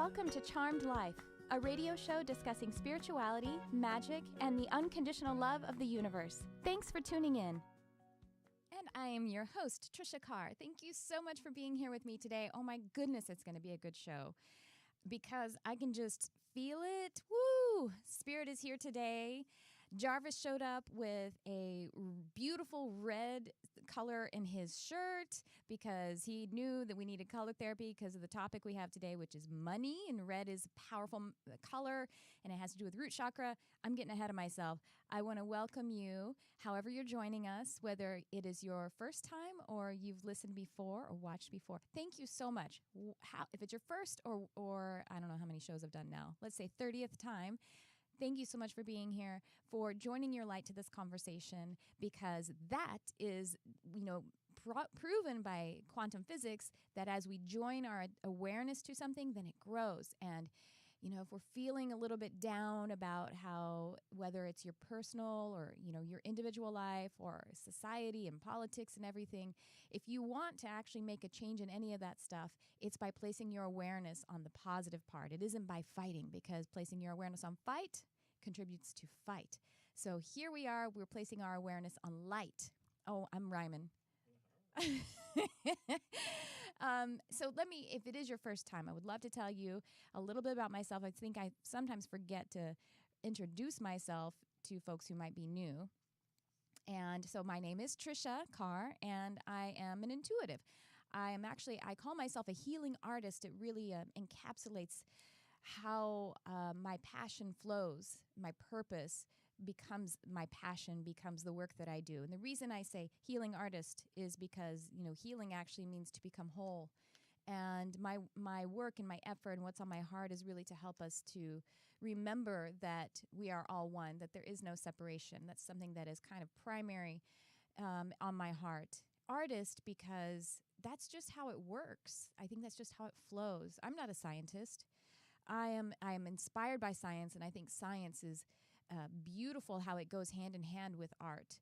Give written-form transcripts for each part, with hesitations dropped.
Welcome to Charmed Life, a radio show discussing spirituality, magic, and the unconditional love of the universe. Thanks for tuning in. And I am your host, Tricia Carr. Thank you so much for being here with me today. Oh my goodness, it's going to be a good show because I can just feel it. Woo! Spirit is here today. Jarvis showed up with a beautiful red color in his shirt because he knew that we needed color therapy because of the topic we have today, which is money. And red is a powerful color, and it has to do with root chakra. I'm getting ahead of myself. I want to welcome you, however you're joining us, whether it is your first time or you've listened before or watched before. Thank you so much. If it's your first or I don't know how many shows I've done now, let's say 30th time, thank you so much for being here, for joining your light to this conversation, because that is, proven by quantum physics that as we join our awareness to something, then it grows. And, if we're feeling a little bit down about how, whether it's your personal or, your individual life or society and politics and everything, if you want to actually make a change in any of that stuff, it's by placing your awareness on the positive part. It isn't by fighting, because placing your awareness on fight contributes to fight. So here we are, we're placing our awareness on light. Oh, I'm rhyming. So if it is your first time, I would love to tell you a little bit about myself. I think I sometimes forget to introduce myself to folks who might be new. And so my name is Tricia Carr, and I am an intuitive. I call myself a healing artist. It really encapsulates how my passion flows, my purpose becomes my passion, becomes the work that I do. And the reason I say healing artist is because, healing actually means to become whole. And my work and my effort and what's on my heart is really to help us to remember that we are all one, that there is no separation. That's something that is kind of primary on my heart. Artist, because that's just how it works. I think that's just how it flows. I'm not a scientist. I am inspired by science, and I think science is beautiful how it goes hand in hand with art.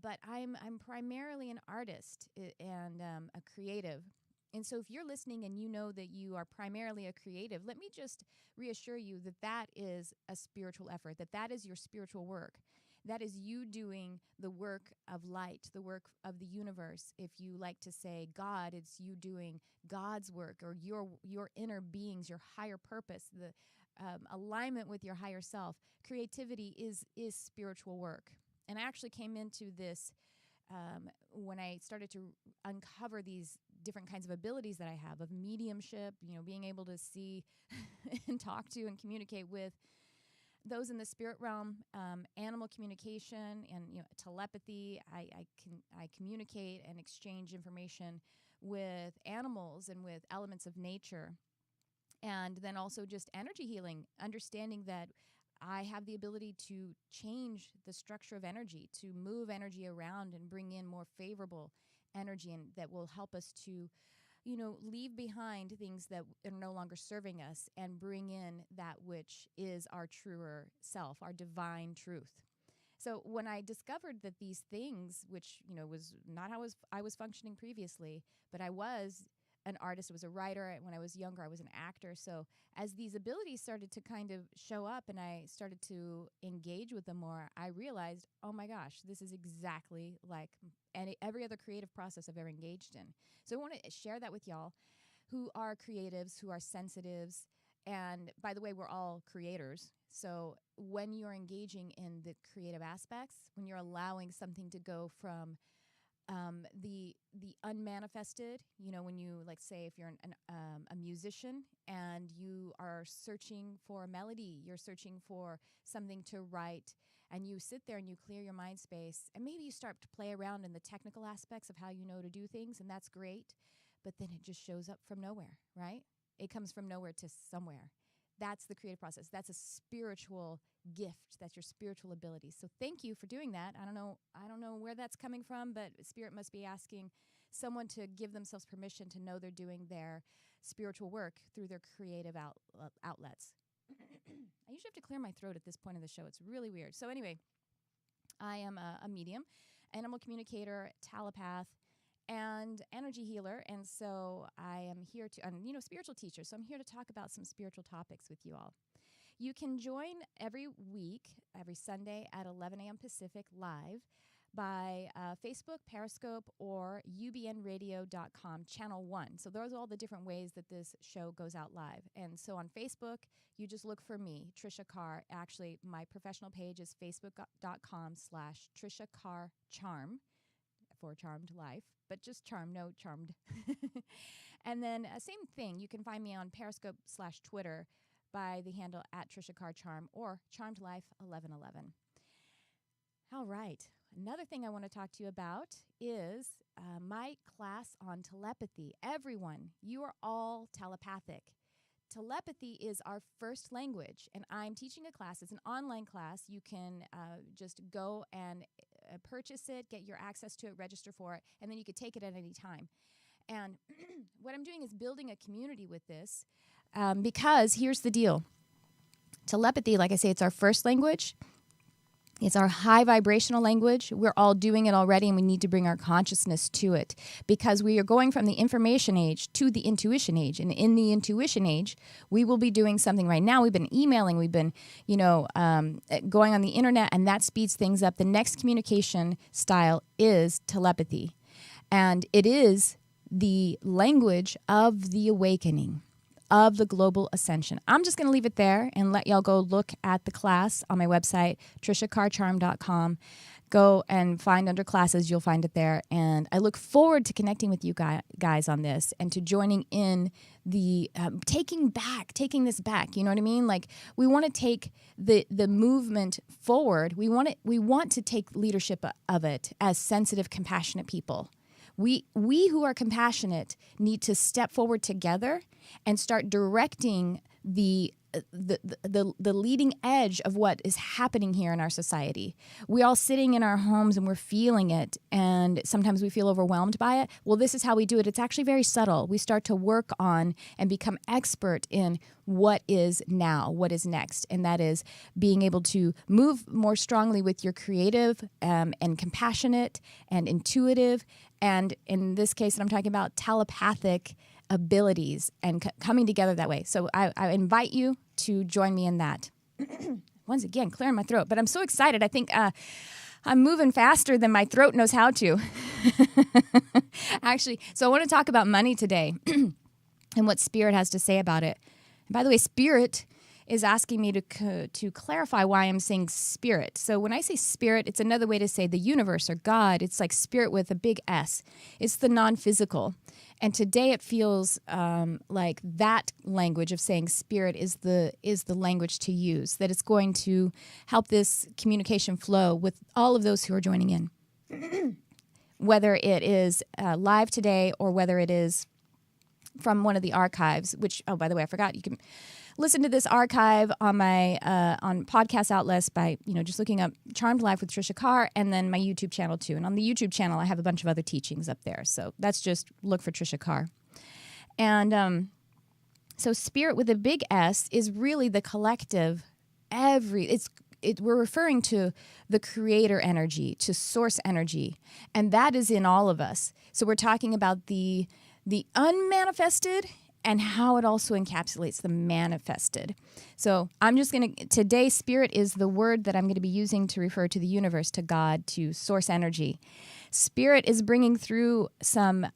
But I'm primarily an artist and a creative. And so if you're listening and you know that you are primarily a creative, let me just reassure you that that is a spiritual effort, that is your spiritual work. That is you doing the work of light, the work of the universe. If you like to say God, it's you doing God's work, or your inner beings, your higher purpose, the alignment with your higher self. Creativity is spiritual work. And I actually came into this when I started to uncover these different kinds of abilities that I have, of mediumship, being able to see and talk to and communicate with those in the spirit realm, animal communication and telepathy. I communicate and exchange information with animals and with elements of nature. And then also just energy healing, understanding that I have the ability to change the structure of energy, to move energy around and bring in more favorable energy, and that will help us to, leave behind things that are no longer serving us and bring in that which is our truer self, our divine truth. So when I discovered that these things, which, was not how I was functioning previously, but I was an artist, I was a writer. When I was younger, I was an actor. So as these abilities started to kind of show up and I started to engage with them more, I realized, oh my gosh, this is exactly like every other creative process I've ever engaged in. So I want to share that with y'all who are creatives, who are sensitives. And by the way, we're all creators. So when you're engaging in the creative aspects, when you're allowing something to go from the unmanifested, when you, like, say, if you're a musician and you are searching for a melody, you're searching for something to write, and you sit there and you clear your mind space, and maybe you start to play around in the technical aspects of how to do things, and that's great, but then it just shows up from nowhere, right? It comes from nowhere to somewhere. That's the creative process. That's a spiritual gift. That's your spiritual ability. So thank you for doing that. I don't know where that's coming from, but Spirit must be asking someone to give themselves permission to know they're doing their spiritual work through their creative outlets. I usually have to clear my throat at this point of the show. It's really weird. So anyway, I am a medium, animal communicator, telepath, and energy healer. And so I am here to, and spiritual teacher. So I'm here to talk about some spiritual topics with you all. You can join every week, every Sunday at 11 a.m. Pacific live by Facebook, Periscope, or ubnradio.com, Channel 1. So those are all the different ways that this show goes out live. And so on Facebook, you just look for me, Tricia Carr. Actually, my professional page is facebook.com/Tricia Carr Charm, for Charmed Life, but just Charm, no Charmed. And then same thing, you can find me on Periscope/Twitter by the handle at Tricia Carr Charm or Charmed Life 1111. All right. Another thing I want to talk to you about is my class on telepathy. Everyone, you are all telepathic. Telepathy is our first language, and I'm teaching a class. It's an online class. You can just go and purchase it, get your access to it, register for it, and then you could take it at any time. And what I'm doing is building a community with this because here's the deal. Telepathy, like I say, it's our first language. It's our high vibrational language. We're all doing it already, and we need to bring our consciousness to it because we are going from the information age to the intuition age. And in the intuition age, we will be doing something right now. We've been emailing. We've been, going on the internet, and that speeds things up. The next communication style is telepathy, and it is the language of the awakening, of the global ascension. I'm just going to leave it there and let y'all go look at the class on my website, triciacarcharm.com. Go and find under classes. You'll find it there. And I look forward to connecting with you guys on this and to joining in the taking this back. You know what I mean? Like, we want to take the movement forward. We want to take leadership of it as sensitive, compassionate people. We who are compassionate need to step forward together and start directing the leading edge of what is happening here in our society. We're all sitting in our homes and we're feeling it, and sometimes we feel overwhelmed by it. Well, this is how we do it. It's actually very subtle. We start to work on and become expert in what is now, what is next, and that is being able to move more strongly with your creative and compassionate and intuitive, and in this case that I'm talking about, telepathic abilities and coming together that way. So I invite you to join me in that. Once again, clearing my throat, but I'm so excited. I think I'm moving faster than my throat knows how to. Actually, so I want to talk about money today and what Spirit has to say about it. And by the way, Spirit is asking me to clarify why I'm saying spirit. So when I say spirit, it's another way to say the universe or God. It's like spirit with a big S. It's the non-physical. And today it feels like that language of saying spirit is the language to use, that it's going to help this communication flow with all of those who are joining in, whether it is live today or whether it is from one of the archives, which, oh, by the way, I forgot, you can listen to this archive on my on podcast outlets by just looking up Charmed Life with Tricia Carr, and then my YouTube channel too. And on the YouTube channel, I have a bunch of other teachings up there. So that's just look for Tricia Carr. And so Spirit with a big S is really the collective. We're referring to the creator energy, to source energy, and that is in all of us. So we're talking about the unmanifested and how it also encapsulates the manifested. So I'm just going to, today, Spirit is the word that I'm going to be using to refer to the universe, to God, to source energy. Spirit is bringing through some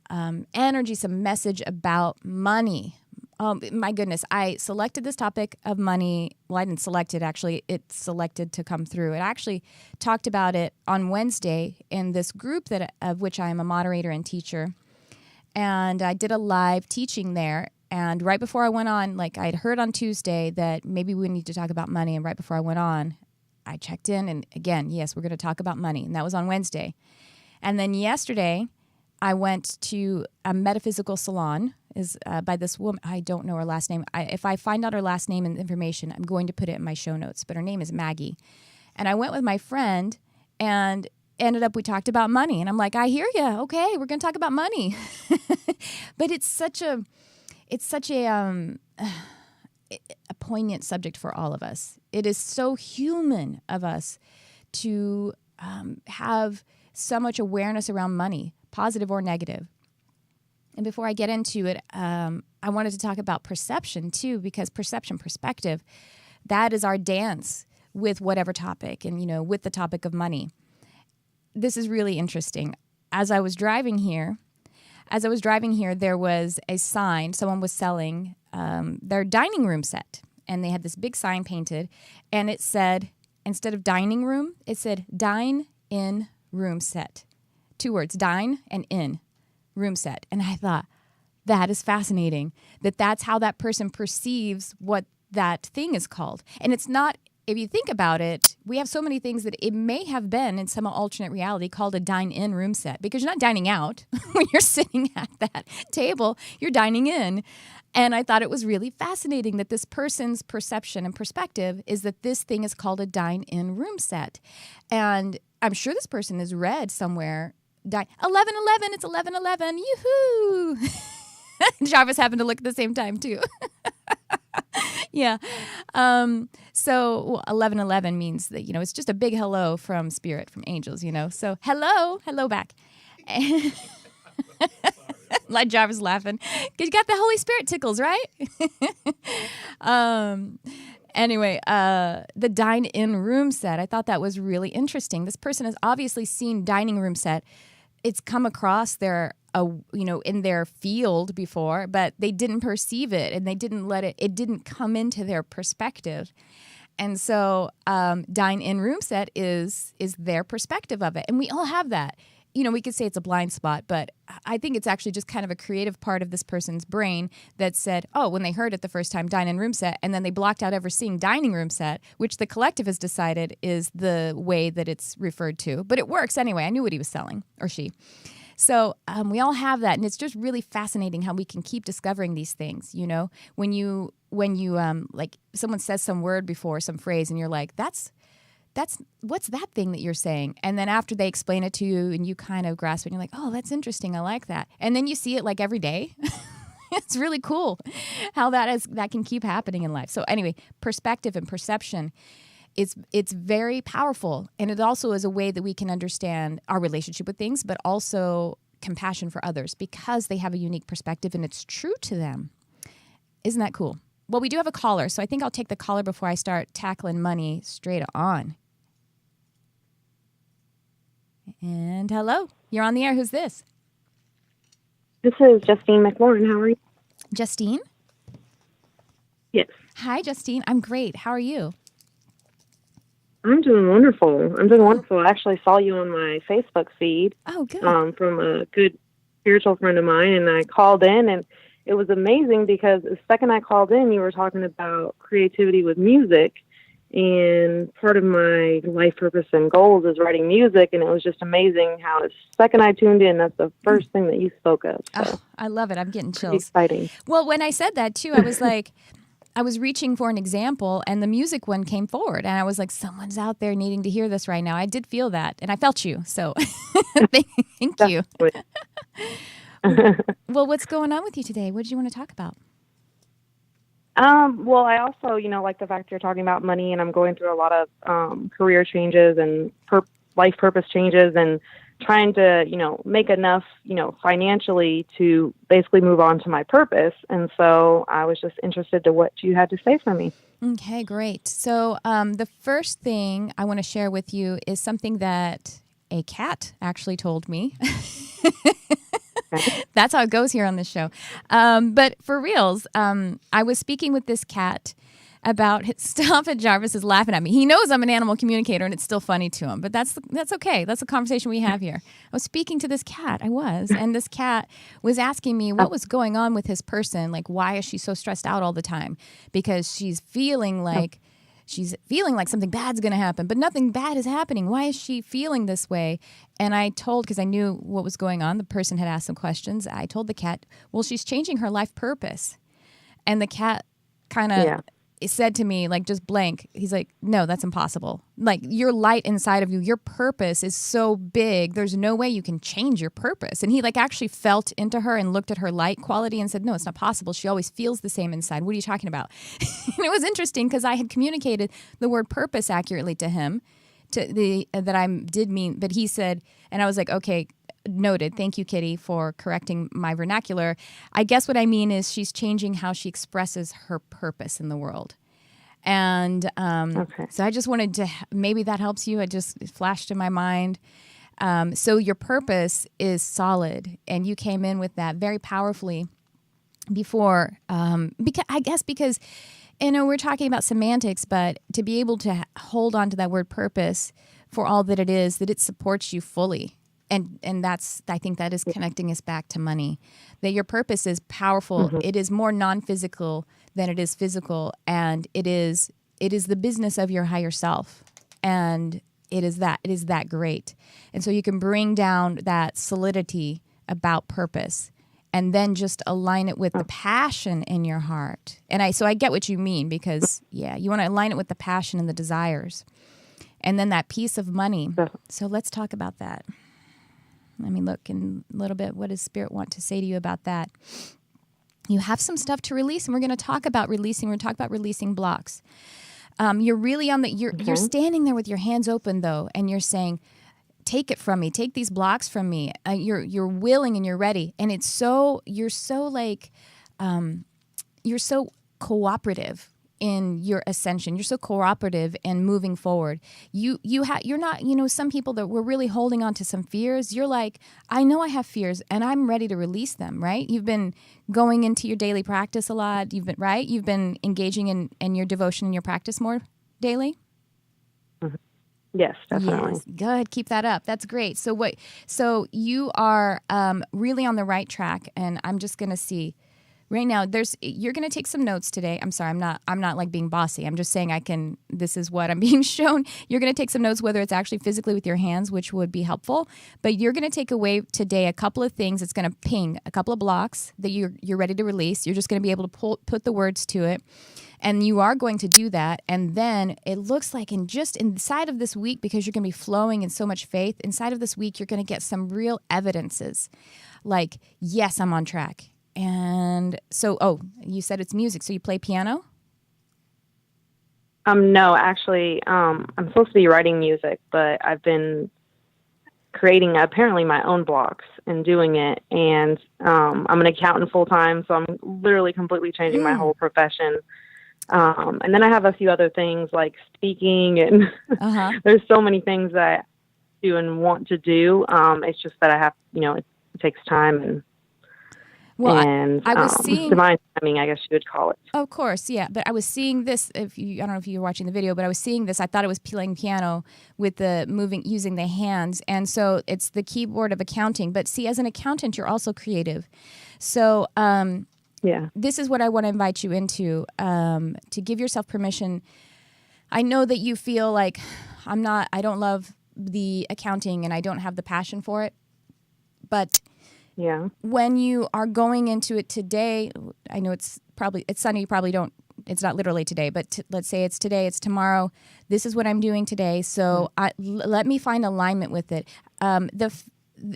energy, some message about money. Oh, my goodness, I selected this topic of money. Well, I didn't select it, actually. It's selected to come through. It actually talked about it on Wednesday in this group of which I am a moderator and teacher. And I did a live teaching there. And right before I went on, like I'd heard on Tuesday that maybe we need to talk about money. And right before I went on, I checked in. And again, yes, we're going to talk about money. And that was on Wednesday. And then yesterday, I went to a metaphysical salon by this woman. I don't know her last name. If I find out her last name and information, I'm going to put it in my show notes. But her name is Maggie. And I went with my friend and ended up, we talked about money. And I'm like, I hear you. Okay, we're going to talk about money. But it's such a poignant subject for all of us. It is so human of us to have so much awareness around money. positive or negative. And before I get into it, I wanted to talk about perception too, because perception, perspective, that is our dance with whatever topic, and, with the topic of money. This is really interesting. As I was driving here, there was a sign. Someone was selling their dining room set, and they had this big sign painted, and it said, instead of dining room, it said dine in room set. 2 words, dine and in room set. And I thought, that is fascinating, that's how that person perceives what that thing is called. And it's not, if you think about it, we have so many things that it may have been in some alternate reality called a dine-in room set, because you're not dining out when you're sitting at that table, you're dining in. And I thought it was really fascinating that this person's perception and perspective is that this thing is called a dine-in room set. And I'm sure this person has read somewhere, 11:11, it's 11:11, yoo-hoo! Jarvis happened to look at the same time too. Yeah. So 11:11 means that, it's just a big hello from spirit, from angels, So hello back. Like Jarvis laughing. Because you got the Holy Spirit tickles, right? Anyway, the dine-in room set, I thought that was really interesting. This person has obviously seen dining room set. It's come across in their field before, but they didn't perceive it, and they didn't it didn't come into their perspective. And so dine-in room set is their perspective of it. And we all have that. We could say it's a blind spot, but I think it's actually just kind of a creative part of this person's brain that said, oh, when they heard it the first time, dine-in room set, and then they blocked out ever seeing dining room set, which the collective has decided is the way that it's referred to. But it works anyway. I knew what he was selling, or she. So we all have that, and it's just really fascinating how we can keep discovering these things. When you like someone says some word before some phrase, and you're like, that's what's that thing that you're saying? And then after they explain it to you, and you kind of grasp it, and you're like, oh, that's interesting. I like that. And then you see it like every day. It's really cool how that can keep happening in life. So anyway, perspective and perception. It's very powerful, and it also is a way that we can understand our relationship with things, but also compassion for others because they have a unique perspective and it's true to them. Isn't that cool? Well, we do have a caller, so I think I'll take the caller before I start tackling money straight on. And hello, you're on the air. Who's this? This is Justine McLaurin. How are you? Justine? Yes. Hi, Justine. I'm great. How are you? I'm doing wonderful. I actually saw you on my Facebook feed. Oh, good. From a good spiritual friend of mine, and I called in, and it was amazing because the second I called in, you were talking about creativity with music, and part of my life purpose and goals is writing music, and it was just amazing how the second I tuned in, that's the first thing that you spoke of. So. Oh, I love it. I'm getting chills. Exciting. Well, when I said that, too, I was like... I was reaching for an example, and the music one came forward, and I was like, someone's out there needing to hear this right now. I did feel that, and I felt you, so thank you. Well, what's going on with you today? What did you want to talk about? Well, I also, like the fact you're talking about money, and I'm going through a lot of career changes and life purpose changes, and trying to, make enough, financially to basically move on to my purpose. And so I was just interested to what you had to say for me. Okay, great. So the first thing I want to share with you is something that a cat actually told me. That's how it goes here on this show. But for reals, I was speaking with this cat about stop it. Jarvis is laughing at me. He knows I'm an animal communicator, and it's still funny to him. But that's okay. That's a conversation we have here. I was speaking to this cat. And this cat was asking me what was going on with his person. Like, why is she so stressed out all the time? Because she's feeling like something bad's going to happen, but nothing bad is happening. Why is she feeling this way? And I told, because I knew what was going on, the person had asked some questions. I told the cat, well, she's changing her life purpose. And the cat kind of said to me, like, just blank. He's like, no, that's impossible. Like, your light inside of you, your purpose is so big. There's no way you can change your purpose. And he actually felt into her and looked at her light quality and said, no, it's not possible. She always feels the same inside. What are you talking about? And it was interesting because I had communicated the word purpose accurately to him, but he said, and I was like, okay, noted. Thank you, Kitty, for correcting my vernacular. I guess what I mean is she's changing how she expresses her purpose in the world. And so I just wanted to, maybe that helps you. It just flashed in my mind. So your purpose is solid, and you came in with that very powerfully before, because, we're talking about semantics, but to be able to hold on to that word purpose for all that it is, that it supports you fully. And I think that is connecting us back to money, that your purpose is powerful. Mm-hmm. It is more non-physical than it is physical. And it is the business of your higher self. And it is that great. And so you can bring down that solidity about purpose and then just align it with the passion in your heart. And I get what you mean, because you want to align it with the passion and the desires. And then that piece of money. So let's talk about that. Let me look in a little bit. What does Spirit want to say to you about that? You have some stuff to release, and we're going to talk about releasing. We're going to talk about releasing blocks. You're really on you're standing there with your hands open, though, and you're saying, take it from me. Take these blocks from me. You're willing and you're ready. And you're so cooperative in your ascension. You're so cooperative in moving forward. You're not, some people that were really holding on to some fears. You're like, I know I have fears and I'm ready to release them, right? You've been going into your daily practice a lot. You've been engaging in your devotion and your practice more daily. Mm-hmm. Yes, definitely. Yes, good. Keep that up. That's great. So you are really on the right track, and I'm just going to see right now. You're going to take some notes today. I'm sorry, I'm not like being bossy. I'm just saying this is what I'm being shown. You're going to take some notes, whether it's actually physically with your hands, which would be helpful. But you're going to take away today a couple of things. It's going to ping a couple of blocks that you're ready to release. You're just going to be able to put the words to it. And you are going to do that. And then it looks like inside of this week, because you're going to be flowing in so much faith, inside of this week, you're going to get some real evidences. Like, yes, I'm on track. And so, you said it's music. So you play piano? No, actually, I'm supposed to be writing music, but I've been creating apparently my own blocks and doing it. And I'm an accountant full time, so I'm literally completely changing my whole profession. And then I have a few other things like speaking, and there's so many things that I do and want to do. It's just that I have, it takes time and I was seeing divine timing, I guess you would call it. Of course, yeah. But I was seeing this. I don't know if you were watching the video, but I was seeing this. I thought it was playing piano with using the hands, and so it's the keyboard of accounting. But see, as an accountant, you're also creative. So. This is what I want to invite you into, to give yourself permission. I know that you feel like I don't love the accounting and I don't have the passion for it. But when you are going into it today, I know it's Sunday, you probably don't, it's not literally today, but let's say it's today, it's tomorrow. This is what I'm doing today. So let me find alignment with it.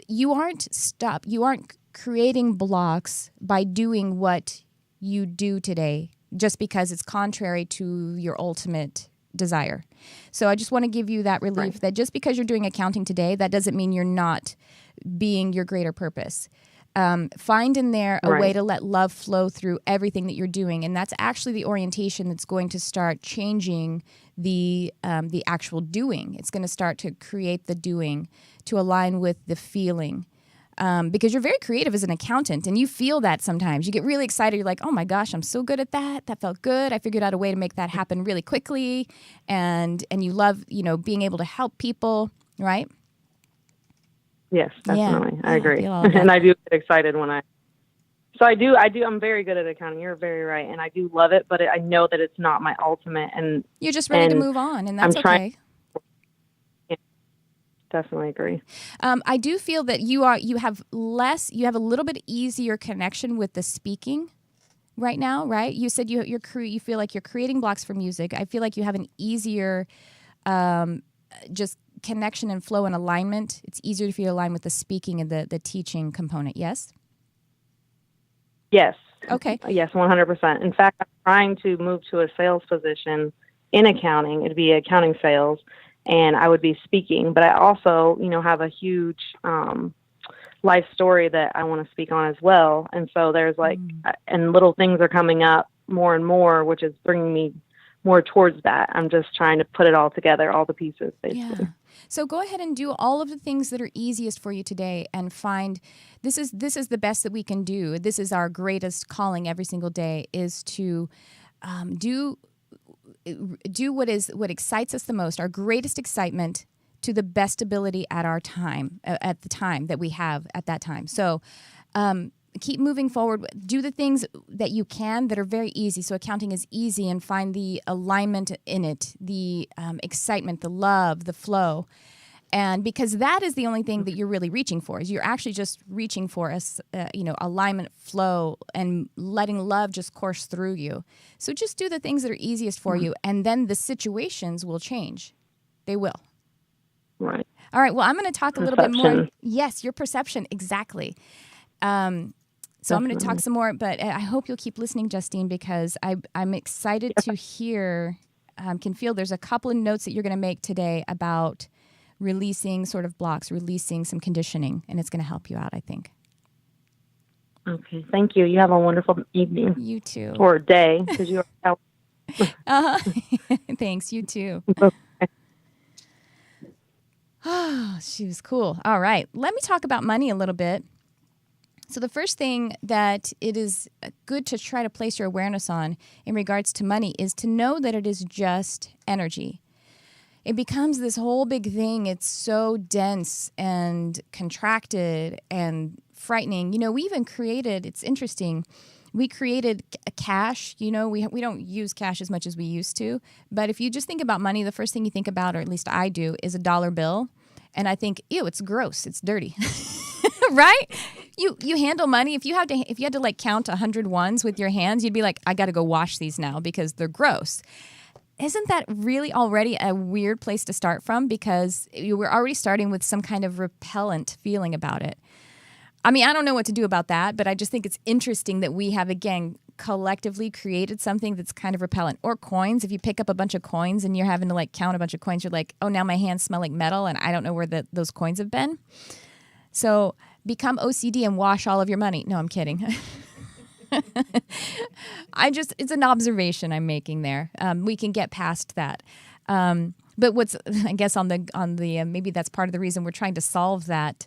You aren't creating blocks by doing what you do today just because it's contrary to your ultimate desire. So I just want to give you that relief that just because you're doing accounting today, that doesn't mean you're not being your greater purpose. Find in there a way to let love flow through everything that you're doing. And that's actually the orientation that's going to start changing the actual doing. It's going to start to create the doing to align with the feeling. Because you're very creative as an accountant, and you feel that sometimes. You get really excited. You're like, oh my gosh, I'm so good at that. That felt good. I figured out a way to make that happen really quickly. And you love, being able to help people, right? Yes, definitely. I agree. And I do get excited when So I do. I'm very good at accounting. You're very right. And I do love it, but I know that it's not my ultimate. And you're just ready to move on, and that's okay. Definitely agree. I do feel that you have a little bit easier connection with the speaking right now, right? You said you feel like you're creating blocks for music. I feel like you have an easier just connection and flow and alignment. It's easier for you to align with the speaking and the teaching component, yes? Yes. Okay. Yes, 100%. In fact, I'm trying to move to a sales position in accounting. It'd be accounting sales. And I would be speaking, but I also, have a huge life story that I want to speak on as well. And so there's like, and little things are coming up more and more, which is bringing me more towards that. I'm just trying to put it all together, all the pieces, basically. Yeah. So go ahead and do all of the things that are easiest for you today and find this is the best that we can do. This is our greatest calling every single day, is to do what excites us the most, our greatest excitement, to the best ability at our time, at the time that we have at that time. So keep moving forward. Do the things that you can that are very easy. So accounting is easy, and find the alignment in it, the excitement, the love, the flow. And because that is the only thing that you're really reaching for, is you're actually just reaching for alignment, flow, and letting love just course through you. So just do the things that are easiest for you, and then the situations will change. They will. Right. All right. Well, I'm going to talk a little bit more. Yes, your perception. Exactly. So I'm going to talk some more, but I hope you'll keep listening, Justine, because I'm excited to hear, can feel there's a couple of notes that you're going to make today about releasing sort of blocks, releasing some conditioning, and it's going to help you out, I think. Okay. Thank you. You have a wonderful evening. You too. Or day, because you are out. Thanks. You too. Okay. Oh, she was cool. All right. Let me talk about money a little bit. So the first thing that it is good to try to place your awareness on in regards to money is to know that it is just energy. It becomes this whole big thing. It's so dense and contracted and frightening. You know, we even created, it's interesting, we created cash. You know, we don't use cash as much as we used to. But if you just think about money, the first thing you think about, or at least I do, is a dollar bill. And I think, ew, it's gross. It's dirty. Right? You handle money. If you had to like count 100 ones with your hands, you'd be like, I got to go wash these now because they're gross. Isn't that really already a weird place to start from? Because we're already starting with some kind of repellent feeling about it. I mean, I don't know what to do about that, but I just think it's interesting that we have, again, collectively created something that's kind of repellent. Or coins. If you pick up a bunch of coins and you're having to like count a bunch of coins, you're like, oh, now my hands smell like metal and I don't know where those coins have been. So become OCD and wash all of your money. No, I'm kidding. It's an observation I'm making there. We can get past that. But what's, I guess on the maybe that's part of the reason we're trying to solve that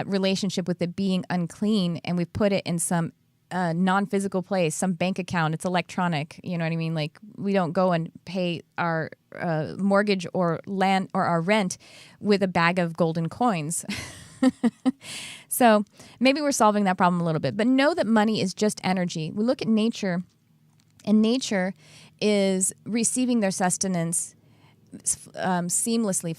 relationship with it being unclean, and we've put it in some non-physical place, some bank account. It's electronic. You know what I mean? Like, we don't go and pay our mortgage or land or our rent with a bag of golden coins. So maybe we're solving that problem a little bit. But know that money is just energy. We look at nature, and nature is receiving their sustenance seamlessly,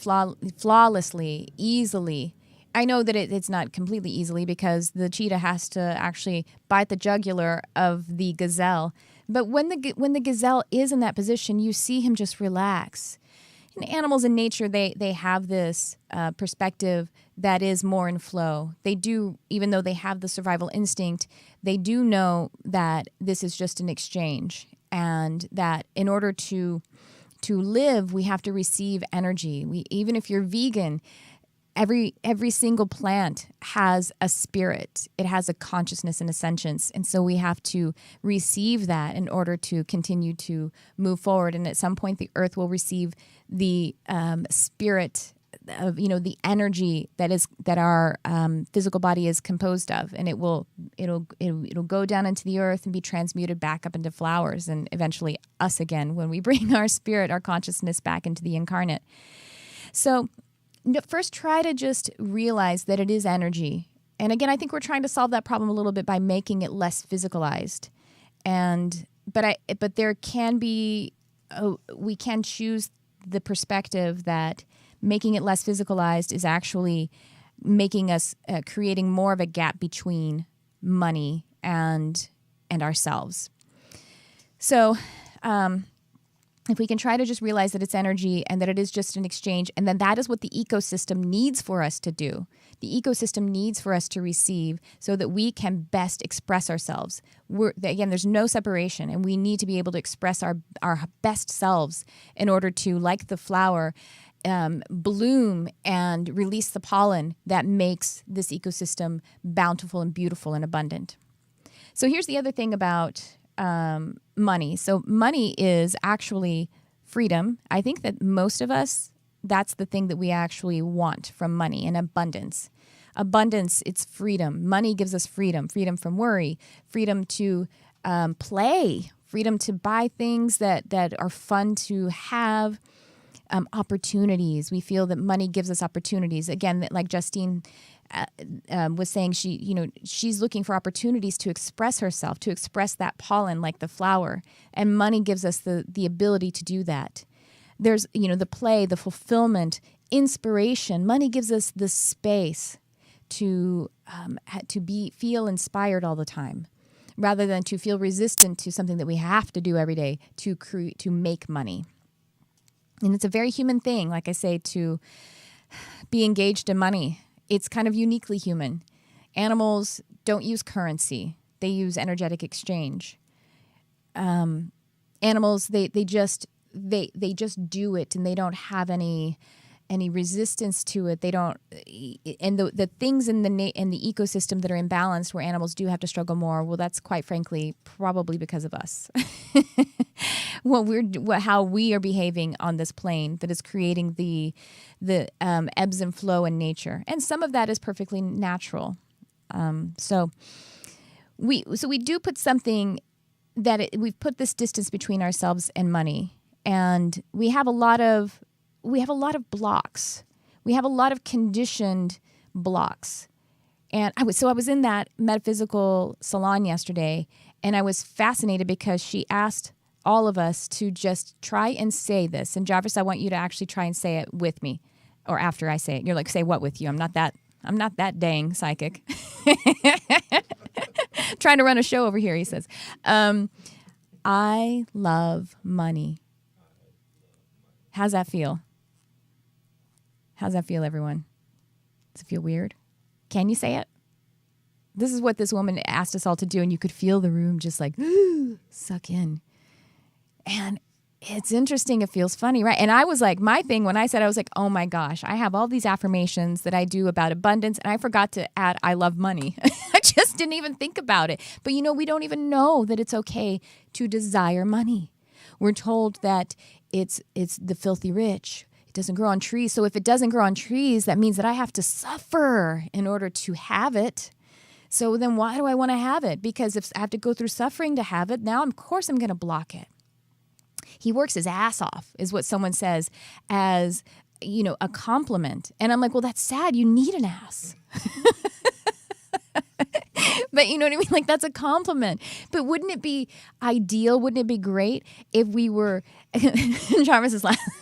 flawlessly, easily. I know that it's not completely easily, because the cheetah has to actually bite the jugular of the gazelle. But when the gazelle is in that position, you see him just relax. And animals in nature, they have this perspective that is more in flow. They do, even though they have the survival instinct, they do know that this is just an exchange, and that in order to live, we have to receive energy. Even if you're vegan, every single plant has a spirit. It has a consciousness and a sentience. And so we have to receive that in order to continue to move forward. And at some point, the earth will receive the spirit of, the energy that our physical body is composed of. And it'll go down into the earth and be transmuted back up into flowers, and eventually us again when we bring our spirit, our consciousness back into the incarnate. So first, try to just realize that it is energy. And again, I think we're trying to solve that problem a little bit by making it less physicalized. But there can be, we can choose the perspective that making it less physicalized is actually making us, creating more of a gap between money and ourselves. So, if we can try to just realize that it's energy and that it is just an exchange, and then that is what the ecosystem needs for us to do. The ecosystem needs for us to receive so that we can best express ourselves. Again, there's no separation, and we need to be able to express our best selves in order to, like the flower, bloom and release the pollen that makes this ecosystem bountiful and beautiful and abundant. So here's the other thing about money. So money is actually freedom. I think that most of us, that's the thing that we actually want from money, and abundance. Abundance, it's freedom. Money gives us freedom. Freedom from worry. Freedom to play. Freedom to buy things that are fun to have. Opportunities. We feel that money gives us opportunities. Again, like Justine was saying, she's looking for opportunities to express herself, to express that pollen like the flower. And money gives us the ability to do that. There's, the play, the fulfillment, inspiration. Money gives us the space to feel inspired all the time, rather than to feel resistant to something that we have to do every day to make money. And it's a very human thing, like I say, to be engaged in money. It's kind of uniquely human. Animals don't use currency. They use energetic exchange. Animals, they just do it, and they don't have any resistance to it. They don't, and the things in the ecosystem that are imbalanced, where animals do have to struggle more. Well, that's quite frankly probably because of us. How we are behaving on this plane that is creating the ebbs and flow in nature, and some of that is perfectly natural. So we do put something we've put this distance between ourselves and money, and we have a lot of blocks. We have a lot of conditioned blocks. And I was in that metaphysical salon yesterday, and I was fascinated because she asked all of us to just try and say this. And Jarvis, I want you to actually try and say it with me, or after I say it. You're like, say what with you? I'm not that dang psychic. Trying to run a show over here, he says. I love money. How's that feel? How's that feel, everyone? Does it feel weird? Can you say it? This is what this woman asked us all to do, and you could feel the room just like suck in. And it's interesting. It feels funny, right? And I was like, my thing when I said, I was like, oh my gosh, I have all these affirmations that I do about abundance, and I forgot to add, I love money. I just didn't even think about it. But we don't even know that it's okay to desire money. We're told that it's the filthy rich. It doesn't grow on trees. So if it doesn't grow on trees, that means that I have to suffer in order to have it. So then why do I want to have it? Because if I have to go through suffering to have it, now of course I'm going to block it. He works his ass off, is what someone says, as, a compliment. And I'm like, well, that's sad. You need an ass. But you know what I mean? Like, that's a compliment. But wouldn't it be ideal? Wouldn't it be great if we were... Jarvis is laughing.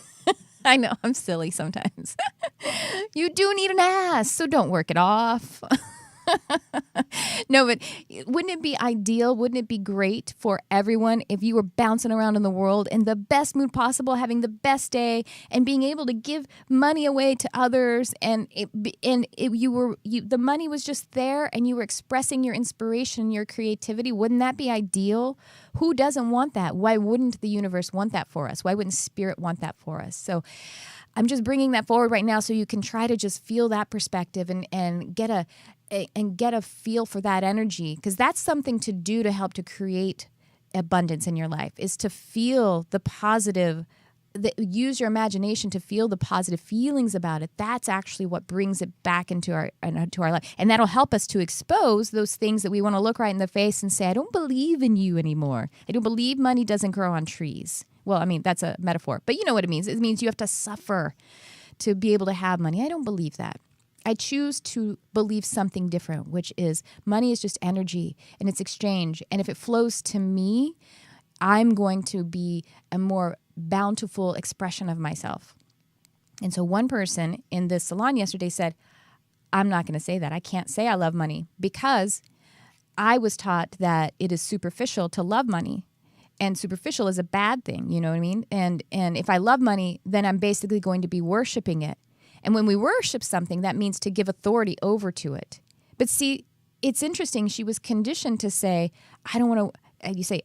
I know, I'm silly sometimes. You do need an ass, so don't work it off. No, but wouldn't it be ideal? Wouldn't it be great for everyone if you were bouncing around in the world in the best mood possible, having the best day, and being able to give money away to others, and the money was just there, and you were expressing your inspiration, your creativity? Wouldn't that be ideal? Who doesn't want that? Why wouldn't the universe want that for us? Why wouldn't spirit want that for us? So I'm just bringing that forward right now so you can try to just feel that perspective and get a feel for that energy, because that's something to do to help to create abundance in your life, is to feel the positive, use your imagination to feel the positive feelings about it. That's actually what brings it back into our life. And that'll help us to expose those things that we want to look right in the face and say, I don't believe in you anymore. I don't believe money doesn't grow on trees. Well, I mean, that's a metaphor, but you know what it means. It means you have to suffer to be able to have money. I don't believe that. I choose to believe something different, which is money is just energy and it's exchange. And if it flows to me, I'm going to be a more bountiful expression of myself. And so one person in this salon yesterday said, I'm not going to say that. I can't say I love money because I was taught that it is superficial to love money. And superficial is a bad thing, you know what I mean? And if I love money, then I'm basically going to be worshiping it. And when we worship something, that means to give authority over to it. But see, it's interesting. She was conditioned to say, I don't want to, you say,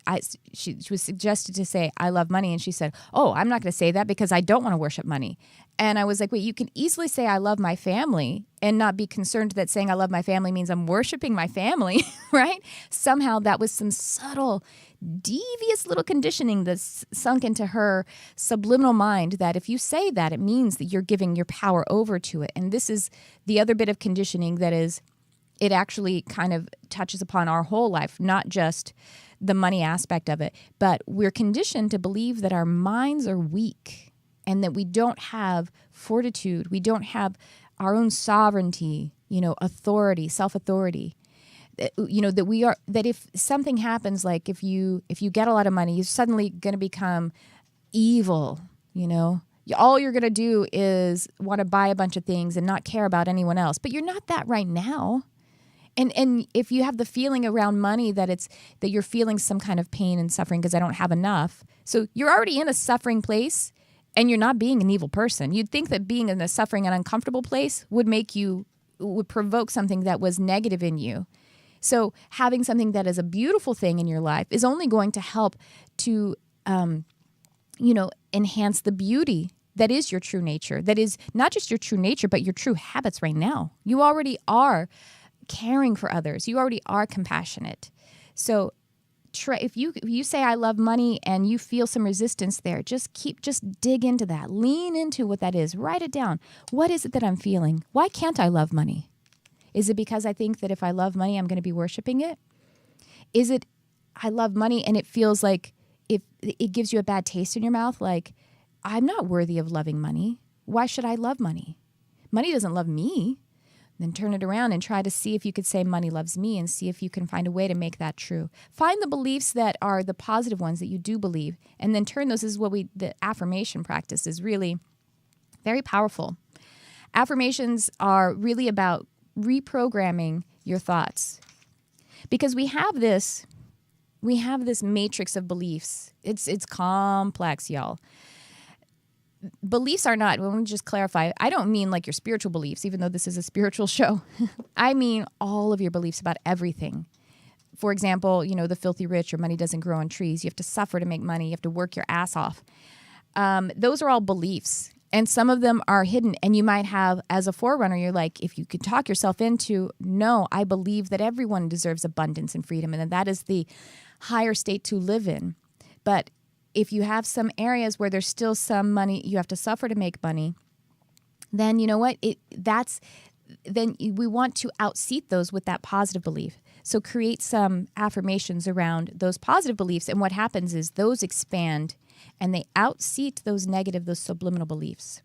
she was suggested to say, I love money. And she said, oh, I'm not going to say that because I don't want to worship money. And I was like, wait, you can easily say I love my family and not be concerned that saying I love my family means I'm worshiping my family, right? Somehow that was some subtle, devious little conditioning that's sunk into her subliminal mind that if you say that, it means that you're giving your power over to it. And this is the other bit of conditioning that is, it actually kind of touches upon our whole life, not just the money aspect of it, but we're conditioned to believe that our minds are weak and that we don't have fortitude, we don't have our own sovereignty, authority, self-authority. That if something happens, like if you get a lot of money, you're suddenly going to become evil, All you're going to do is want to buy a bunch of things and not care about anyone else. But you're not that right now. And if you have the feeling around money that you're feeling some kind of pain and suffering because I don't have enough, so you're already in a suffering place and you're not being an evil person. You'd think that being in a suffering and uncomfortable place would provoke something that was negative in you. So having something that is a beautiful thing in your life is only going to help to, enhance the beauty that is your true nature. That is not just your true nature, but your true habits right now. You already are caring for others. You already are compassionate. So if you say I love money and you feel some resistance there, just dig into that. Lean into what that is. Write it down. What is it that I'm feeling? Why can't I love money? Is it because I think that if I love money, I'm going to be worshiping it? Is it I love money and it feels like it gives you a bad taste in your mouth, like I'm not worthy of loving money. Why should I love money? Money doesn't love me. Then turn it around and try to see if you could say money loves me and see if you can find a way to make that true. Find the beliefs that are the positive ones that you do believe, and then turn those. This is what the affirmation practice is really very powerful. Affirmations are really about reprogramming your thoughts, because we have this matrix of beliefs. It's complex, y'all. Beliefs are not, let me just clarify, I don't mean like your spiritual beliefs, even though this is a spiritual show. I mean all of your beliefs about everything. For example, the filthy rich, or money doesn't grow on trees. You have to suffer to make money. You have to work your ass off. Those are all beliefs. And some of them are hidden. And you might have, as a forerunner, you're like, if you could talk yourself into, no, I believe that everyone deserves abundance and freedom, and that is the higher state to live in. But if you have some areas where there's still some money, you have to suffer to make money, then you know what? Then we want to outseat those with that positive belief. So create some affirmations around those positive beliefs, and what happens is those expand and they outseat those negative, those subliminal beliefs.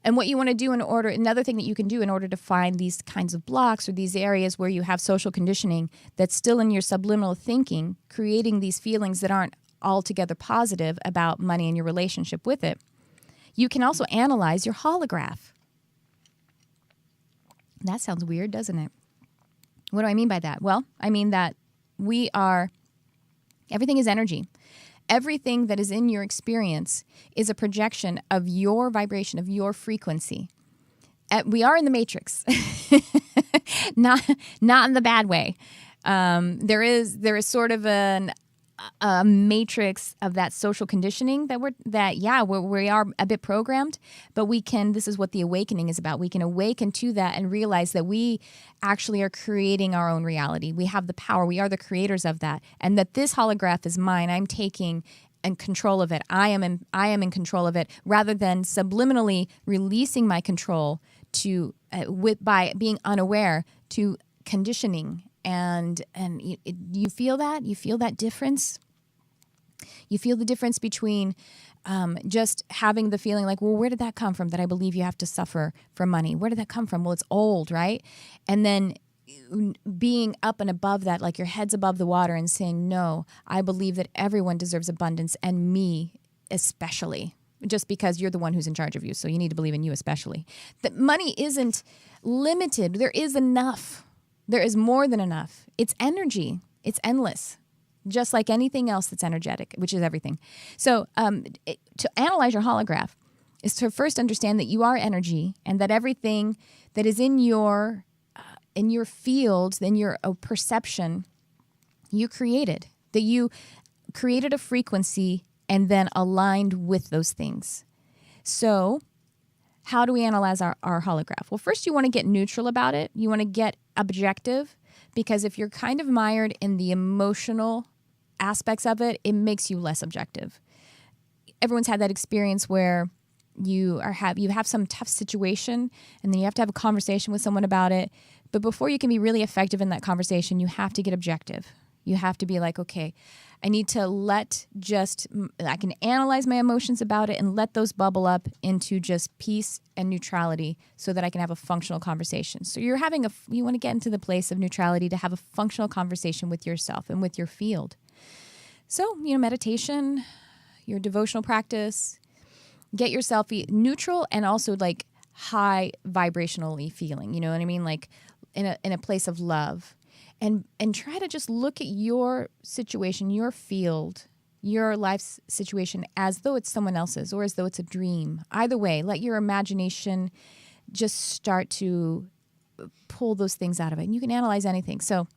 And what you want to do another thing that you can do in order to find these kinds of blocks or these areas where you have social conditioning that's still in your subliminal thinking, creating these feelings that aren't altogether positive about money and your relationship with it, you can also analyze your holograph. That sounds weird, doesn't it? What do I mean by that? Well, I mean that everything is energy. Everything that is in your experience is a projection of your vibration, of your frequency. We are in the matrix, not in the bad way. There is sort of a matrix of that social conditioning we are a bit programmed, but this is what the awakening is about. We can awaken to that and realize that we actually are creating our own reality. We have the power. We are the creators of that. And that this holograph is mine. I'm taking and control of it. I am in control of it, rather than subliminally releasing my control by being unaware to conditioning. And you feel that? You feel that difference? You feel the difference between just having the feeling like, well, where did that come from that I believe you have to suffer for money? Where did that come from? Well, it's old, right? And then being up and above that, like your head's above the water, and saying, no, I believe that everyone deserves abundance, and me especially, just because you're the one who's in charge of you. So you need to believe in you especially. That money isn't limited. There is enough. There is more than enough. It's energy. It's endless, just like anything else that's energetic, which is everything. So to analyze your holograph is to first understand that you are energy, and that everything that is in your field, in your perception, You created, that you created a frequency and then aligned with those things. So how do we analyze our holograph? Well, first you want to get neutral about it. You want to get objective, because if you're kind of mired in the emotional aspects of it, it makes you less objective. Everyone's had that experience where you have some tough situation and then you have to have a conversation with someone about it. But before you can be really effective in that conversation, you have to get objective. You have to be like, okay, I need to I can analyze my emotions about it and let those bubble up into just peace and neutrality so that I can have a functional conversation. So you want to get into the place of neutrality to have a functional conversation with yourself and with your field. So, meditation, your devotional practice, get yourself neutral and also like high vibrationally feeling, you know what I mean? Like in a place of love. And try to just look at your situation, your field, your life's situation as though it's someone else's or as though it's a dream. Either way, let your imagination just start to pull those things out of it. And you can analyze anything. So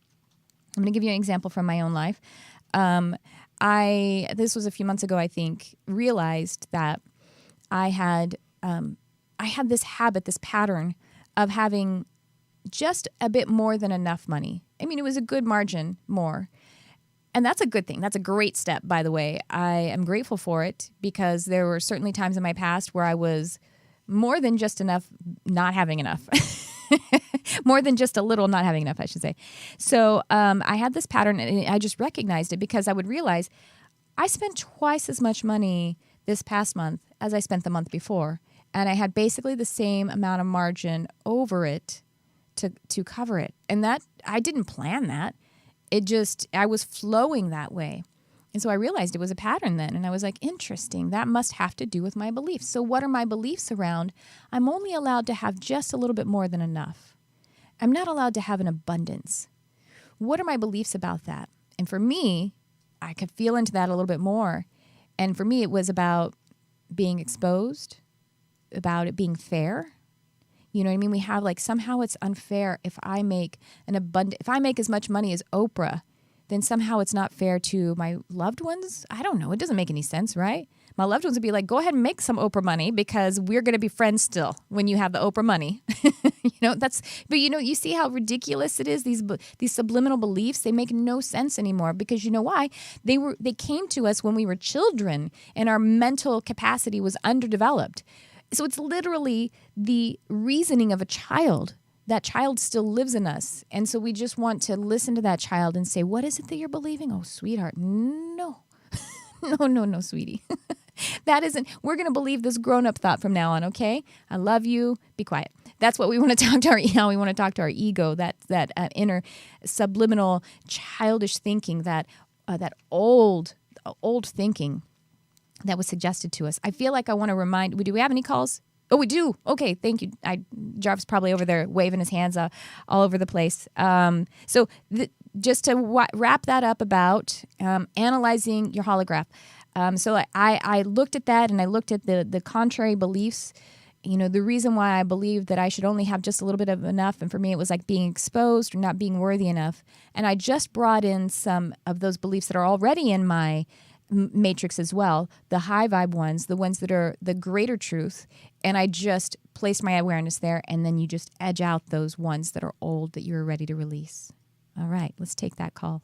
I'm going to give you an example from my own life. This was a few months ago, I think, realized that I had this habit, this pattern of having just a bit more than enough money. I mean, it was a good margin more. And that's a good thing. That's a great step, by the way. I am grateful for it because there were certainly times in my past where I was more than just enough not having enough. More than just a little not having enough, I should say. So I had this pattern and I just recognized it because I would realize I spent twice as much money this past month as I spent the month before. And I had basically the same amount of margin over it to cover it. And that, I didn't plan that. I was flowing that way. And so I realized it was a pattern then. And I was like, interesting, that must have to do with my beliefs. So what are my beliefs around? I'm only allowed to have just a little bit more than enough. I'm not allowed to have an abundance. What are my beliefs about that? And for me, I could feel into that a little bit more. And for me, it was about being exposed, about it being fair. You know what I mean? We have like, somehow it's unfair if I make as much money as Oprah, then somehow it's not fair to my loved ones. I don't know. It doesn't make any sense, right? My loved ones would be like, go ahead and make some Oprah money because we're going to be friends still when you have the Oprah money. But you see how ridiculous it is. These subliminal beliefs, they make no sense anymore because you know why? They came to us when we were children and our mental capacity was underdeveloped. So it's literally the reasoning of a child. That child still lives in us. And so we just want to listen to that child and say, what is it that you're believing? Oh, sweetheart, no. No, sweetie. We're going to believe this grown-up thought from now on, okay? I love you. Be quiet. That's what we want to talk to we want to talk to our ego, that inner subliminal childish thinking, that old thinking that was suggested to us. I feel like I want to remind, do we have any calls? Oh, we do. Okay, thank you. Jarvis probably over there waving his hands all over the place. Just to wrap that up about analyzing your holograph. So I looked at that and I looked at the contrary beliefs. The reason why I believed that I should only have just a little bit of enough, and for me it was like being exposed or not being worthy enough. And I just brought in some of those beliefs that are already in my matrix as well, the high vibe ones, the ones that are the greater truth, and I just placed my awareness there, and then you just edge out those ones that are old that you're ready to release. All right, let's take that call.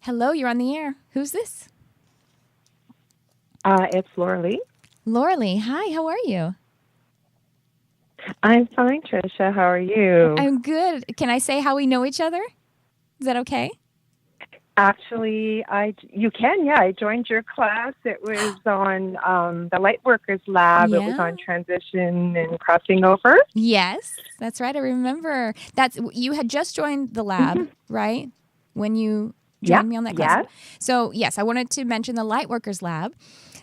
Hello, you're on the air. Who's this? It's Laura Lee. Laura Lee, hi, how are you? I'm fine, Tricia. How are you? I'm good. Can I say how we know each other? Is that okay? Actually, you can, yeah. I joined your class. It was on the Lightworkers Lab. Yeah. It was on transition and crossing over. Yes, that's right. I remember. You had just joined the lab, right? When you joined me on that class. Yes. So, yes, I wanted to mention the Lightworkers Lab.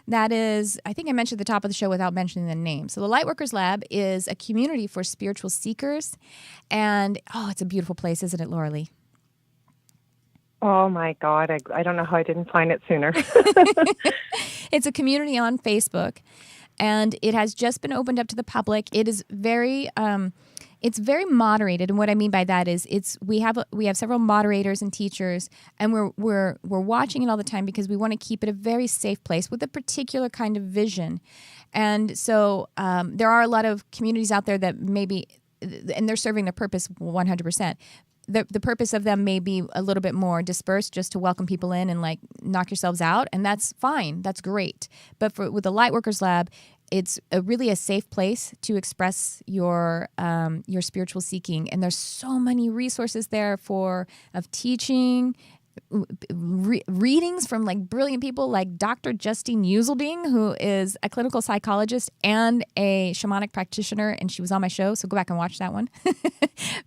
That is, I think I mentioned at the top of the show without mentioning the name. So the Lightworkers Lab is a community for spiritual seekers. And, it's a beautiful place, isn't it, Laura Lee? Oh, my God. I don't know how I didn't find it sooner. It's a community on Facebook, and it has just been opened up to the public. It is very It's very moderated, and what I mean by that is we have several moderators and teachers, and we're watching it all the time because we want to keep it a very safe place with a particular kind of vision. And so there are a lot of communities out there that maybe, and they're serving their purpose 100%. The purpose of them may be a little bit more dispersed, just to welcome people in and like knock yourselves out, and that's fine. That's great. But with the Lightworkers Lab, it's really a safe place to express your spiritual seeking, and there's so many resources there of teaching, readings from like brilliant people like Dr. Justine Uselding, who is a clinical psychologist and a shamanic practitioner, and she was on my show, so go back and watch that one.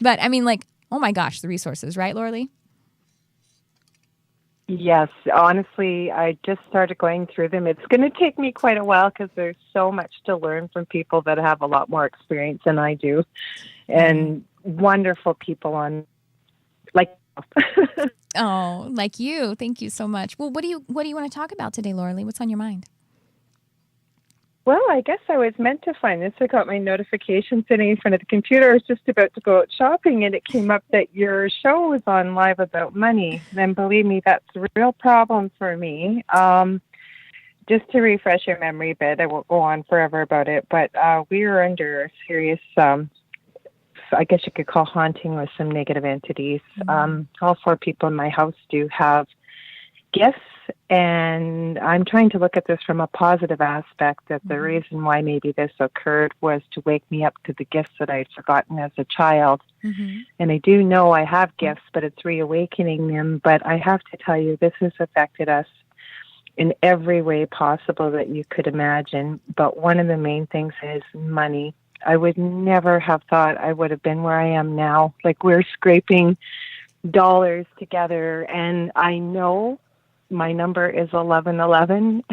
But I mean, like, oh my gosh, the resources, right, Laura-Lee? Yes, honestly, I just started going through them. It's going to take me quite a while because there's so much to learn from people that have a lot more experience than I do, and wonderful people on, like. Oh, like you. Thank you so much. Well, what do you want to talk about today, Laura-Lee? What's on your mind? Well, I guess I was meant to find this. I got my notification sitting in front of the computer. I was just about to go out shopping, and it came up that your show was on Live About Money. And believe me, that's a real problem for me. Just to refresh your memory a bit, I won't go on forever about it, but we were under a serious, I guess you could call haunting with some negative entities. All 4 people in my house do have gifts, and I'm trying to look at this from a positive aspect, that the reason why maybe this occurred was to wake me up to the gifts that I'd forgotten as a child. And I do know I have gifts, but it's reawakening them. But I have to tell you, this has affected us in every way possible that you could imagine. But one of the main things is money. I would never have thought I would have been where I am now. Like, we're scraping dollars together, and I know my number is 1111.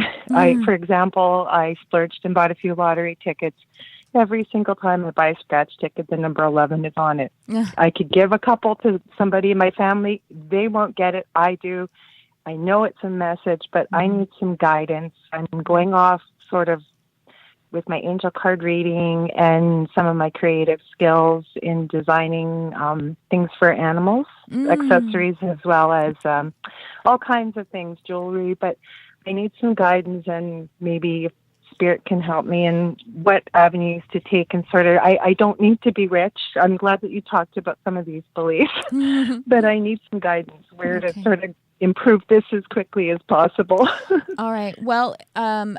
For example, I splurged and bought a few lottery tickets. Every single time I buy a scratch ticket, the number 11 is on it. I could give a couple to somebody in my family. They won't get it. I do. I know it's a message, but I need some guidance. I'm going off sort of with my angel card reading and some of my creative skills in designing things for animals, accessories, as well as all kinds of things, jewelry. But I need some guidance, and maybe Spirit can help me in what avenues to take, and sort of, I don't need to be rich. I'm glad that you talked about some of these beliefs, but I need some guidance where to sort of improve this as quickly as possible. All right. Well, I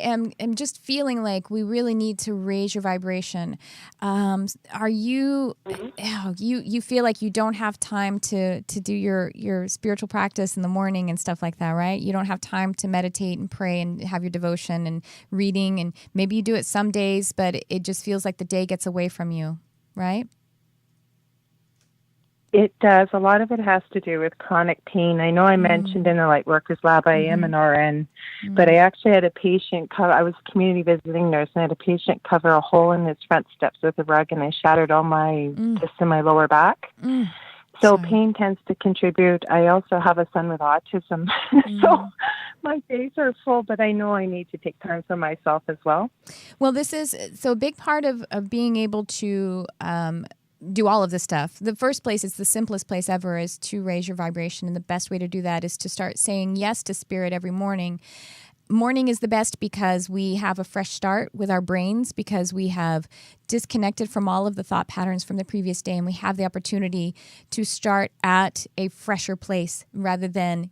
am just feeling like we really need to raise your vibration. Are you, you feel like you don't have time to do your spiritual practice in the morning and stuff like that, right? You don't have time to meditate and pray and have your devotion and reading, and maybe you do it some days, but it just feels like the day gets away from you, right? It does. A lot of it has to do with chronic pain. I know I mentioned in the Lightworkers Lab I am an RN, but I actually had a patient I was a community visiting nurse, and I had a patient cover a hole in his front steps with a rug, and I shattered all my discs in my lower back. So pain tends to contribute. I also have a son with autism, so my days are full, but I know I need to take time for myself as well. Well, this is so a big part of being able to do all of this stuff. The first place, it's the simplest place ever, is to raise your vibration. And the best way to do that is to start saying yes to Spirit every morning. Morning is the best because we have a fresh start with our brains, because we have disconnected from all of the thought patterns from the previous day, and we have the opportunity to start at a fresher place rather than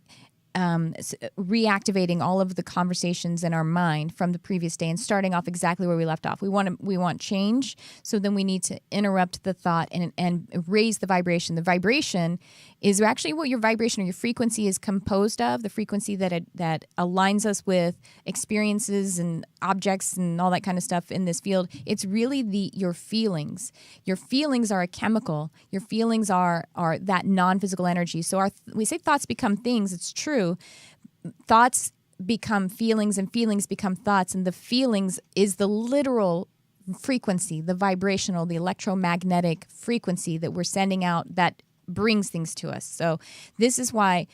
reactivating all of the conversations in our mind from the previous day and starting off exactly where we left off. We want change, so then we need to interrupt the thought and raise the vibration. The vibration is actually what your vibration or your frequency is composed of, the frequency that aligns us with experiences and objects and all that kind of stuff in this field. It's really your feelings. Your feelings are a chemical. Your feelings are that non-physical energy. So we say thoughts become things. It's true. Thoughts become feelings, and feelings become thoughts, and the feelings is the literal frequency, the vibrational, the electromagnetic frequency that we're sending out that brings things to us. So this is why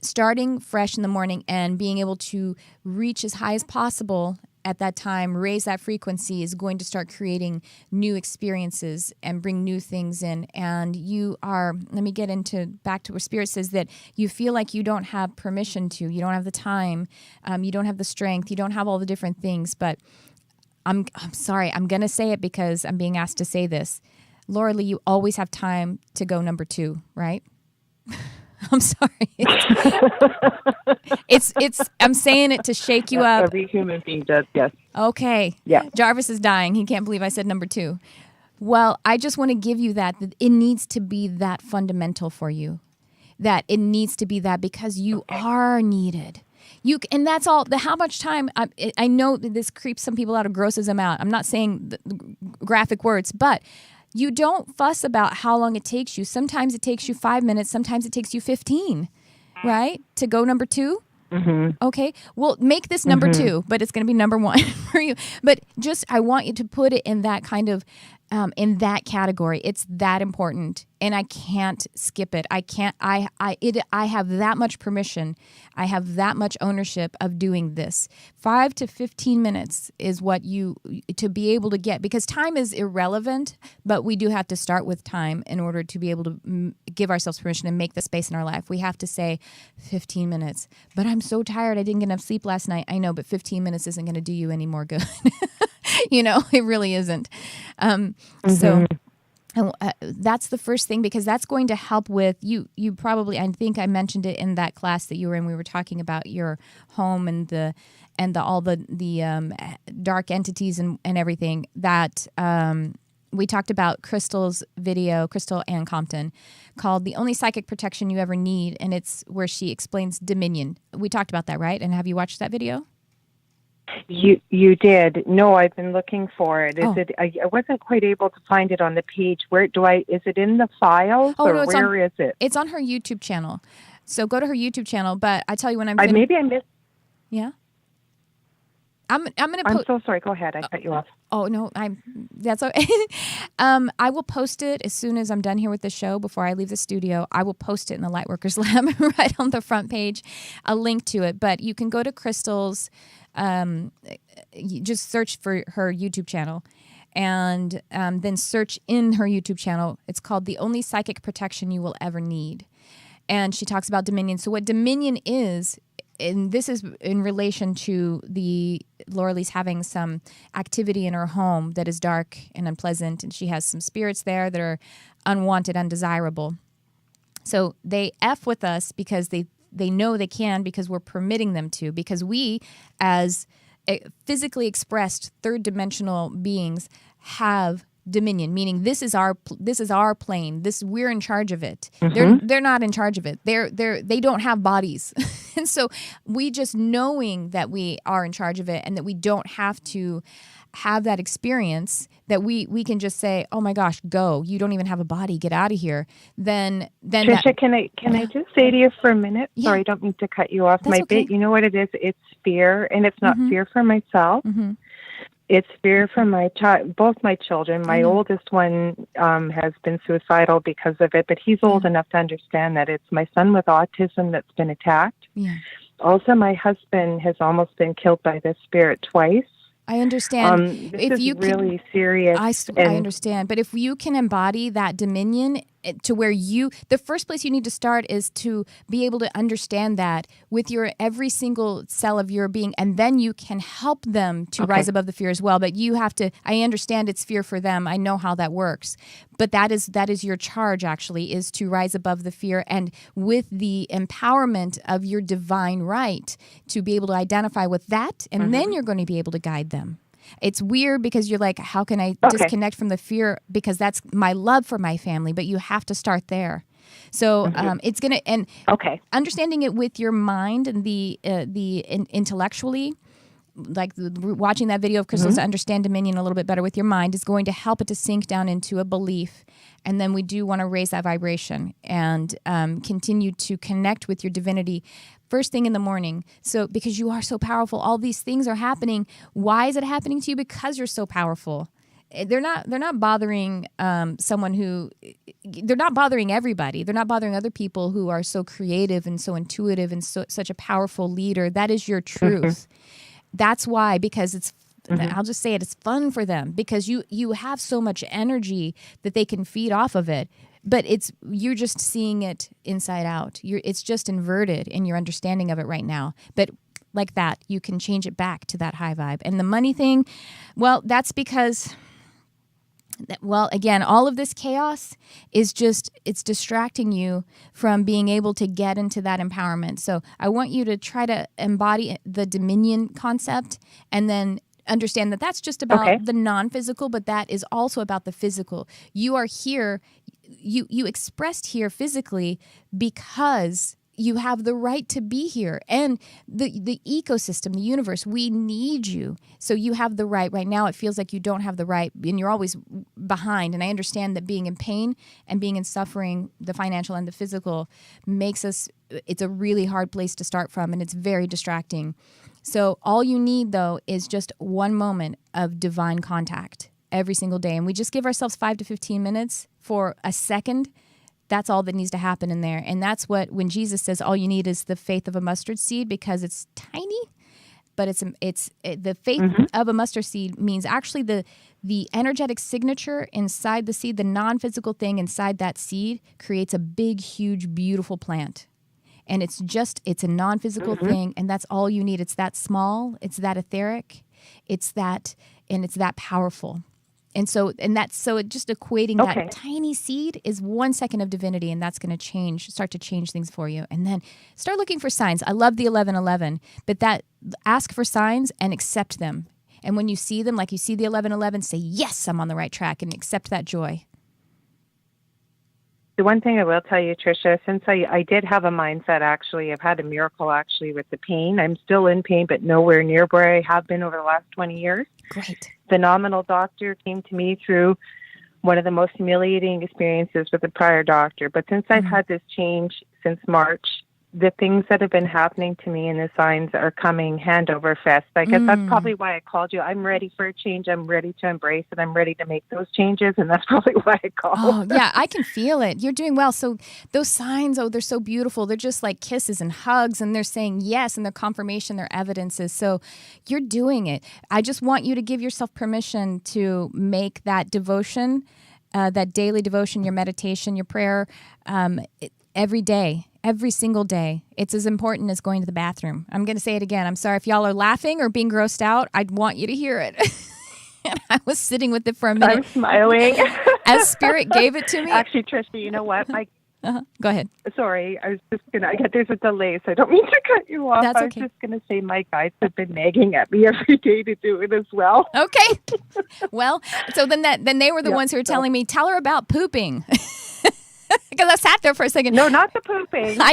starting fresh in the morning and being able to reach as high as possible at that time, raise that frequency, is going to start creating new experiences and bring new things in. And you are, let me get into back to where Spirit says that you feel like you don't have permission to, you don't have the time, you don't have the strength, you don't have all the different things. But I'm sorry, I'm going to say it because I'm being asked to say this. Laura Lee, you always have time to go number 2, right? I'm sorry. It's I'm saying it to shake you up. Every human being does, yes. Okay. Yeah. Jarvis is dying. He can't believe I said number 2. Well, I just want to give you that it needs to be that fundamental for you. That it needs to be that because you are needed. And that's all. How much time? I know that this creeps some people out or grosses them out. I'm not saying the graphic words, but you don't fuss about how long it takes you. Sometimes it takes you 5 minutes. Sometimes it takes you 15, right? To go number 2. Mm-hmm. Okay. Well, make this number 2, but it's going to be number 1 for you. But just, I want you to put it in that kind of, in that category. It's that important, and I can't skip it. I can't. I have that much permission. I have that much ownership of doing this. 5 to 15 minutes is what you to be able to get, because time is irrelevant, but we do have to start with time in order to be able to give ourselves permission and make the space in our life. We have to say 15 minutes. But I'm so tired. I didn't get enough sleep last night. I know, but 15 minutes isn't going to do you any more good. It really isn't. So that's the first thing, because that's going to help with you. You probably, I think I mentioned it in that class that you were in. We were talking about your home and all the dark entities and everything that we talked about. Crystal's video, Crystal Ann Compton, called "The Only Psychic Protection You Ever Need," and it's where she explains Dominion. We talked about that, right? And have you watched that video? You did. No, I've been looking for it. Is it? I wasn't quite able to find it on the page. Where do I? Is it in the files? Oh, or no, where is it? It's on her YouTube channel. So go to her YouTube channel. But I tell you, when I'm maybe I missed. Yeah. I'm gonna. I'm so sorry. Go ahead. I cut you off. Oh no, that's okay. I will post it as soon as I'm done here with the show. Before I leave the studio, I will post it in the Lightworkers Lab right on the front page, a link to it. But you can go to Crystal's. You just search for her YouTube channel, and then search in her YouTube channel. It's called "The Only Psychic Protection You Will Ever Need," and she talks about Dominion. So what Dominion is, and this is in relation to the Laura Lee's having some activity in her home that is dark and unpleasant, and she has some spirits there that are unwanted, undesirable. So they F with us because they know they can, because we're permitting them to, because we, as physically expressed third-dimensional beings, have dominion, meaning this is our plane. We're in charge of it. Mm-hmm. They're not in charge of it. They don't have bodies, and so we just knowing that we are in charge of it and that we don't have to have that experience, that we can just say, oh my gosh, go, you don't even have a body, get out of here. Then Tricia, can I just say to you for a minute? Yeah. Sorry, I don't mean to cut you off. That's okay. You know what it is? It's fear, and it's not fear for myself. Mm-hmm. It's fear for both my children. My oldest one has been suicidal because of it, but he's old enough to understand that it's my son with autism that's been attacked. Yeah. Also, my husband has almost been killed by this spirit twice. I understand. This is really serious. I understand. But if you can embody that dominion to where the first place you need to start is to be able to understand that with your every single cell of your being, and then you can help them to rise above the fear as well. But you have to, I understand it's fear for them. I know how that works. But that is your charge, actually, is to rise above the fear, and with the empowerment of your divine right to be able to identify with that, and then you're going to be able to guide them. It's weird because you're like, how can I disconnect from the fear? Because that's my love for my family, but you have to start there. So it's going to, understanding it with your mind and the intellectually, like watching that video of Crystal's to understand dominion a little bit better with your mind is going to help it to sink down into a belief. And then we do want to raise that vibration and continue to connect with your divinity first thing in the morning. So because you are so powerful, all these things are happening. Why is it happening to you? Because you're so powerful. They're not bothering someone who, they're not bothering everybody. They're not bothering other people who are so creative and so intuitive and such a powerful leader. That is your truth. That's why, because it's, I'll just say it, it's fun for them because you have so much energy that they can feed off of it. But you're just seeing it inside out. It's just inverted in your understanding of it right now. But like that, you can change it back to that high vibe. And the money thing, well, that's because, well, again, all of this chaos is it's distracting you from being able to get into that empowerment. So I want you to try to embody the dominion concept and then understand that that's just about the non-physical, but that is also about the physical. You are here, you expressed here physically because you have the right to be here. And the ecosystem, the universe, we need you. So you have the right. Right now it feels like you don't have the right and you're always behind. And I understand that being in pain and being in suffering, the financial and the physical, it's a really hard place to start from and it's very distracting. So all you need, though, is just one moment of divine contact every single day. And we just give ourselves 5 to 15 minutes for a second. That's all that needs to happen in there. And that's when Jesus says all you need is the faith of a mustard seed, because it's tiny, but it's the faith of a mustard seed means actually the energetic signature inside the seed, the non-physical thing inside that seed creates a big, huge, beautiful plant. And it's a non-physical thing, and that's all you need. It's that small, it's that etheric, it's that powerful. And so it just equating that tiny seed is 1 second of divinity, and that's going to start to change things for you. And then start looking for signs. I love the 1111, but ask for signs and accept them. And when you see them, like you see the 1111, say, yes, I'm on the right track, and accept that joy. The one thing I will tell you, Tricia, since I did have a mindset, actually, I've had a miracle, actually, with the pain. I'm still in pain, but nowhere near where I have been over the last 20 years. Great. Phenomenal doctor came to me through one of the most humiliating experiences with a prior doctor. But since I've had this change since March, the things that have been happening to me and the signs are coming hand over fist. I guess that's probably why I called you. I'm ready for a change. I'm ready to embrace it. I'm ready to make those changes. And that's probably why I called. Oh, yeah, I can feel it. You're doing well. So those signs, they're so beautiful. They're just like kisses and hugs, and they're saying yes, and they're confirmation, they're evidences. So you're doing it. I just want you to give yourself permission to make that devotion, that daily devotion, your meditation, your prayer, every day. Every single day. It's as important as going to the bathroom. I'm going to say it again. I'm sorry if y'all are laughing or being grossed out. I'd want you to hear it. And I was sitting with it for a minute. I'm smiling. As Spirit gave it to me. Actually, Tricia, you know what? Go ahead. Sorry, I was just going to, there's a delay, so I don't mean to cut you off. That's okay. I was just going to say my guides have been nagging at me every day to do it as well. Okay. Well, so then they were the ones who were telling me, tell her about pooping. Because I sat there for a second. No, not the pooping. I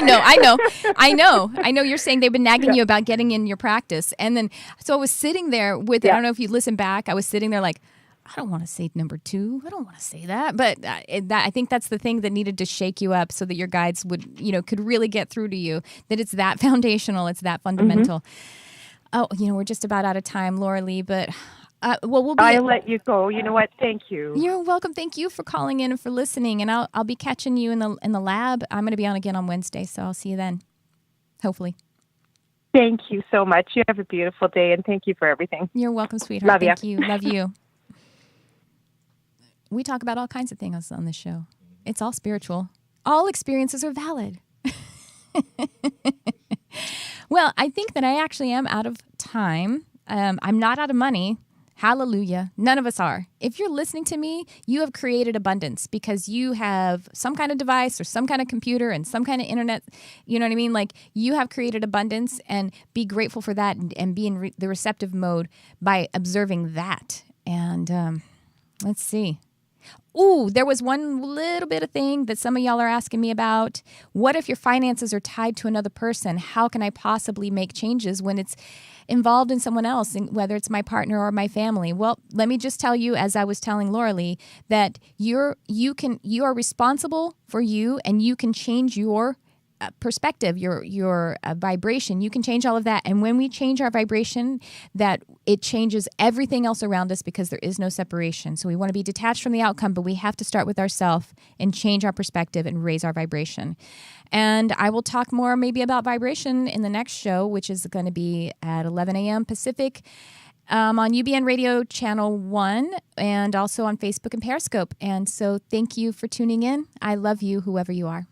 know. You're saying they've been nagging you about getting in your practice. And then, so I was sitting there with it. I don't know if you listen back. I was sitting there like, I don't want to say number 2. I don't want to say that. But I think that's the thing that needed to shake you up so that your guides could really get through to you, that it's that foundational, it's that fundamental. Oh, we're just about out of time, Laura Lee, but... I'll let you go. You know what? Thank you. You're welcome. Thank you for calling in and for listening. And I'll be catching you in the lab. I'm going to be on again on Wednesday, so I'll see you then. Hopefully. Thank you so much. You have a beautiful day, and thank you for everything. You're welcome, sweetheart. Love Thank you. Love you. We talk about all kinds of things on this show. It's all spiritual. All experiences are valid. Well, I think that I actually am out of time. I'm not out of money. Hallelujah. None of us are. If you're listening to me, you have created abundance because you have some kind of device or some kind of computer and some kind of internet. You know what I mean? Like, you have created abundance, and be grateful for that and be in the receptive mode by observing that. And let's see. Ooh, there was one little bit of thing that some of y'all are asking me about. What if your finances are tied to another person? How can I possibly make changes when it's involved in someone else, whether it's my partner or my family? Well, let me just tell you, as I was telling Laura Lee, that you are responsible for you, and you can change your perspective, your vibration. You can change all of that. And when we change our vibration, that it changes everything else around us because there is no separation. So we want to be detached from the outcome, but we have to start with ourselves and change our perspective and raise our vibration. And I will talk more maybe about vibration in the next show, which is going to be at 11 a.m. Pacific on UBN Radio Channel 1 and also on Facebook and Periscope. And so thank you for tuning in. I love you, whoever you are.